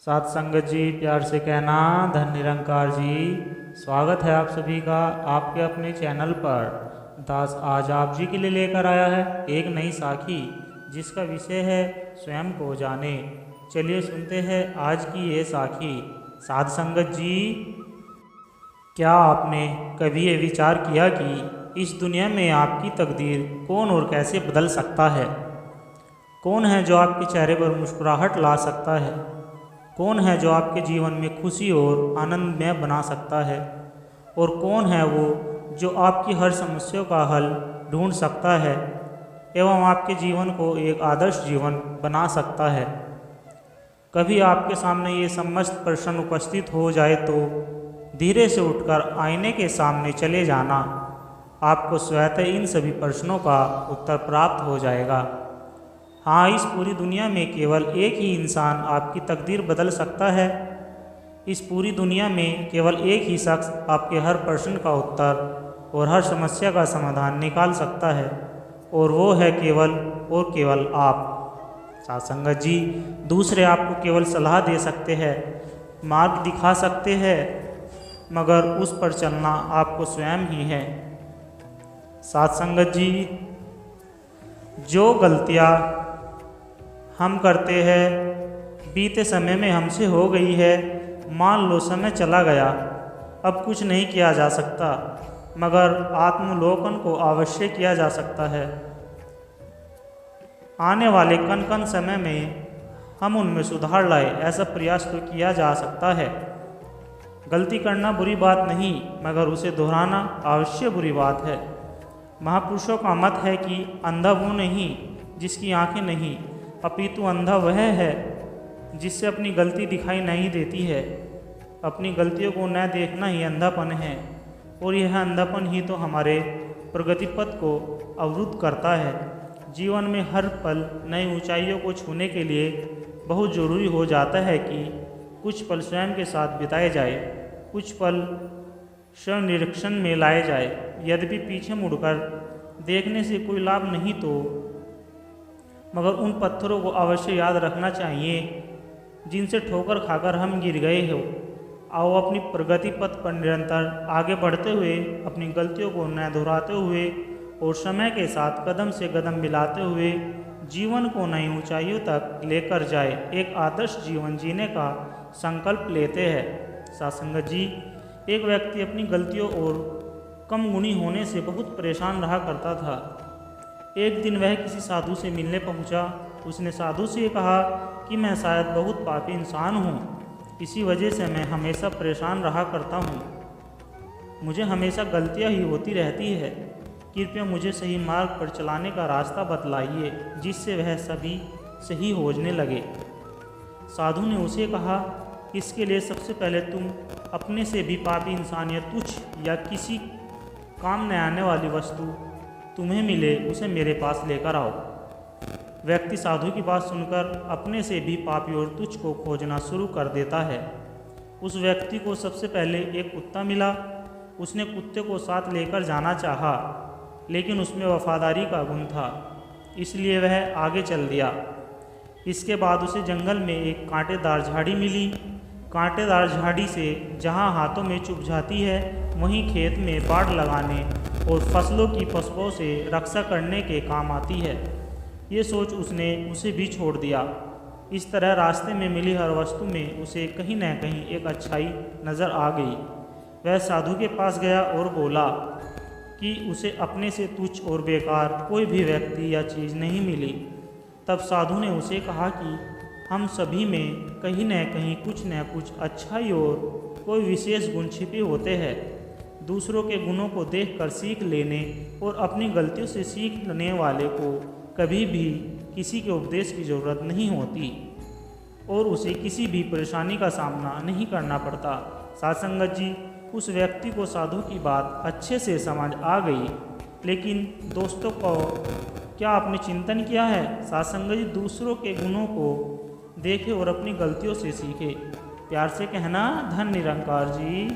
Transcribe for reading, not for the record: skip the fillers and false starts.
साथ संगत जी, प्यार से कहना धन निरंकार जी। स्वागत है आप सभी का आपके अपने चैनल पर। दास आज आप जी के लिए लेकर आया है एक नई साखी, जिसका विषय है स्वयं को जाने। चलिए सुनते हैं आज की ये साखी। साध संगत जी, क्या आपने कभी ये विचार किया कि इस दुनिया में आपकी तकदीर कौन और कैसे बदल सकता है? कौन है जो आपके चेहरे पर मुस्कुराहट ला सकता है? कौन है जो आपके जीवन में खुशी और आनंदमय बना सकता है? और कौन है वो जो आपकी हर समस्या का हल ढूंढ सकता है एवं आपके जीवन को एक आदर्श जीवन बना सकता है? कभी आपके सामने ये समस्त प्रश्न उपस्थित हो जाए तो धीरे से उठकर आईने के सामने चले जाना। आपको स्वतः इन सभी प्रश्नों का उत्तर प्राप्त हो जाएगा। हाँ, इस पूरी दुनिया में केवल एक ही इंसान आपकी तकदीर बदल सकता है। इस पूरी दुनिया में केवल एक ही शख्स आपके हर प्रश्न का उत्तर और हर समस्या का समाधान निकाल सकता है, और वो है केवल और केवल आप। साथ संगत जी, दूसरे आपको केवल सलाह दे सकते हैं, मार्ग दिखा सकते हैं, मगर उस पर चलना आपको स्वयं ही है। साथ संगत जी, जो गलतियाँ हम करते हैं बीते समय में हमसे हो गई है, मान लो समय चला गया, अब कुछ नहीं किया जा सकता, मगर आत्मलोकन को अवश्य किया जा सकता है। आने वाले कन कन समय में हम उनमें सुधार लाए, ऐसा प्रयास तो किया जा सकता है। गलती करना बुरी बात नहीं, मगर उसे दोहराना अवश्य बुरी बात है। महापुरुषों का मत है कि अंधा वो नहीं जिसकी आंखें नहीं, अपितु अंधा वह है जिससे अपनी गलती दिखाई नहीं देती है। अपनी गलतियों को न देखना ही अंधापन है, और यह अंधापन ही तो हमारे प्रगति पथ को अवरुद्ध करता है। जीवन में हर पल नई ऊंचाइयों को छूने के लिए बहुत ज़रूरी हो जाता है कि कुछ पल स्वयं के साथ बिताए जाए, कुछ पल स्व निरीक्षण में लाए जाए। यद्यपि पीछे मुड़कर देखने से कोई लाभ नहीं तो मगर उन पत्थरों को अवश्य याद रखना चाहिए जिनसे ठोकर खाकर हम गिर गए हो। आओ अपनी प्रगति पथ पर निरंतर आगे बढ़ते हुए अपनी गलतियों को न दोहराते हुए और समय के साथ कदम से कदम मिलाते हुए जीवन को नई ऊंचाइयों तक लेकर जाए, एक आदर्श जीवन जीने का संकल्प लेते हैं। साथ संगत जी, एक व्यक्ति अपनी गलतियों और कम गुणी होने से बहुत परेशान रहा करता था। एक दिन वह किसी साधु से मिलने पहुंचा। उसने साधु से कहा कि मैं शायद बहुत पापी इंसान हूँ, इसी वजह से मैं हमेशा परेशान रहा करता हूँ। मुझे हमेशा गलतियाँ ही होती रहती है। कृपया मुझे सही मार्ग पर चलाने का रास्ता बतलाइए, जिससे वह सभी सही होने लगे। साधु ने उसे कहा, इसके लिए सबसे पहले तुम अपने से भी पापी इंसान या तुच्छ या किसी काम न आने वाली वस्तु तुम्हें मिले उसे मेरे पास लेकर आओ। व्यक्ति साधु की बात सुनकर अपने से भी पापी और तुच्छ को खोजना शुरू कर देता है। उस व्यक्ति को सबसे पहले एक कुत्ता मिला। उसने कुत्ते को साथ लेकर जाना चाहा, लेकिन उसमें वफादारी का गुण था, इसलिए वह आगे चल दिया। इसके बाद उसे जंगल में एक कांटेदार झाड़ी मिली। कांटेदार झाड़ी से जहाँ हाथों में चुभ जाती है, वहीं खेत में बाड़ लगाने और फसलों की पशुओं से रक्षा करने के काम आती है। ये सोच उसने उसे भी छोड़ दिया। इस तरह रास्ते में मिली हर वस्तु में उसे कहीं न कहीं एक अच्छाई नज़र आ गई। वह साधु के पास गया और बोला कि उसे अपने से तुच्छ और बेकार कोई भी व्यक्ति या चीज़ नहीं मिली। तब साधु ने उसे कहा कि हम सभी में कहीं न कहीं कुछ न कुछ अच्छाई और कोई विशेष गुण छिपे होते हैं। दूसरों के गुणों को देखकर सीख लेने और अपनी गलतियों से सीखने वाले को कभी भी किसी के उपदेश की ज़रूरत नहीं होती और उसे किसी भी परेशानी का सामना नहीं करना पड़ता। साथ संगत जी, उस व्यक्ति को साधु की बात अच्छे से समझ आ गई, लेकिन दोस्तों को क्या आपने चिंतन किया है? साथ संगत जी, दूसरों के गुणों को देखे और अपनी गलतियों से सीखे। प्यार से कहना धन निरंकार जी।